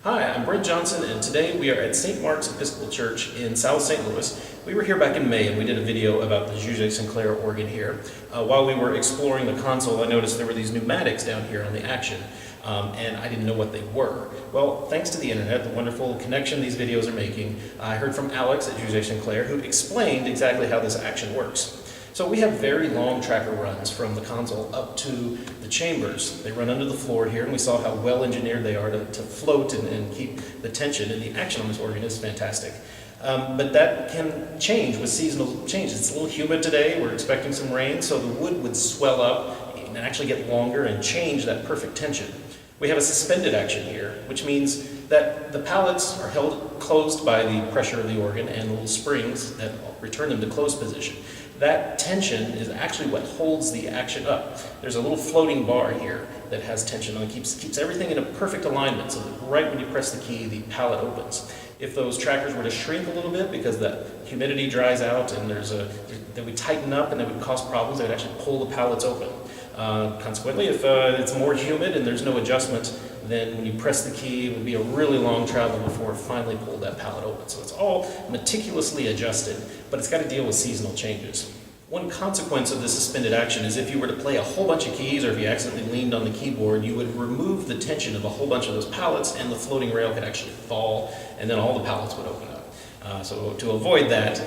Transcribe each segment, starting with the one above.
Hi, I'm Brent Johnson, and today we are at St. Mark's Episcopal Church in South St. Louis. We were here back in May and we did a video about the Juget-Sinclair organ here. While we were exploring the console, I noticed there were these pneumatics down here on the action, and I didn't know what they were. Well, thanks to the internet, the wonderful connection these videos are making, I heard from Alex at Juget-Sinclair, who explained exactly how this action works. So we have very long tracker runs from the console up to the chambers. They run under the floor here, and we saw how well engineered they are to float and keep the tension, and the action on this organ is fantastic. But that can change with seasonal changes. It's a little humid today, we're expecting some rain, so the wood would swell up and actually get longer and change that perfect tension. We have a suspended action here, which means that the pallets are held closed by the pressure of the organ and the little springs that return them to closed position. That tension is actually what holds the action up. There's a little floating bar here that has tension on it, keeps everything in a perfect alignment so that right when you press the key, the pallet opens. If those trackers were to shrink a little bit because the humidity dries out and they would tighten up and they would cause problems, they would actually pull the pallets open. Consequently, if it's more humid and there's no adjustment, then when you press the key, it would be a really long travel before it finally pulled that pallet open. So it's all meticulously adjusted, but it's got to deal with seasonal changes. One consequence of this suspended action is if you were to play a whole bunch of keys, or if you accidentally leaned on the keyboard, you would remove the tension of a whole bunch of those pallets, and the floating rail could actually fall, and then all the pallets would open up. So to avoid that,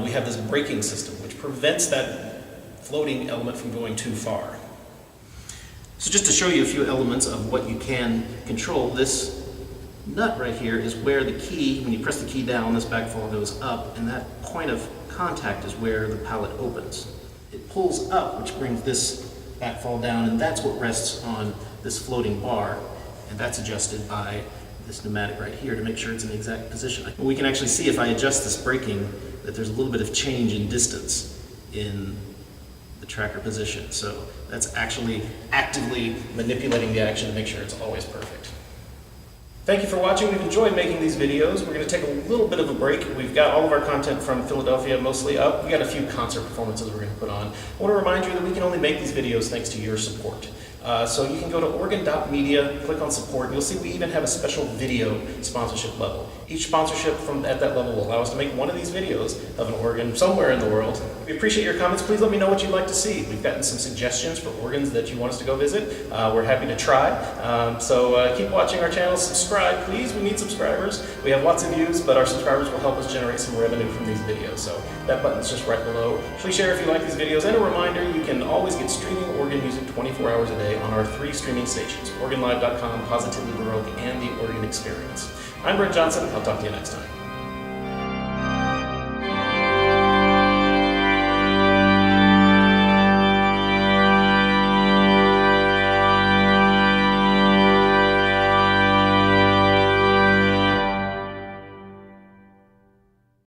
we have this braking system, which prevents that floating element from going too far. So just to show you a few elements of what you can control, this nut right here is where the key, when you press the key down, this backfall goes up, and that point of contact is where the pallet opens. It pulls up, which brings this backfall down, and that's what rests on this floating bar, and that's adjusted by this pneumatic right here to make sure it's in the exact position. We can actually see if I adjust this braking that there's a little bit of change in distance in the tracker position. So that's actually actively manipulating the action to make sure it's always perfect. Thank you for watching. We've enjoyed making these videos. We're going to take a little bit of a break. We've got all of our content from Philadelphia mostly up. We've got a few concert performances we're going to put on. I want to remind you that we can only make these videos thanks to your support. So you can go to organ.media, click on support, and you'll see we even have a special video sponsorship level. Each sponsorship at that level will allow us to make one of these videos of an organ somewhere in the world. We appreciate your comments. Please let me know what you'd like to see. We've gotten some suggestions for organs that you want us to go visit. We're happy to try. So keep watching our channel. Subscribe, please. We need subscribers. We have lots of views, but our subscribers will help us generate some revenue from these videos. So that button's just right below. Please share if you like these videos. And a reminder, you can always get streaming organ music 24 hours a day on our 3 streaming stations, organlive.com, Positively Baroque, and The Organ Experience. I'm Brent Johnson. I'll talk to you next time.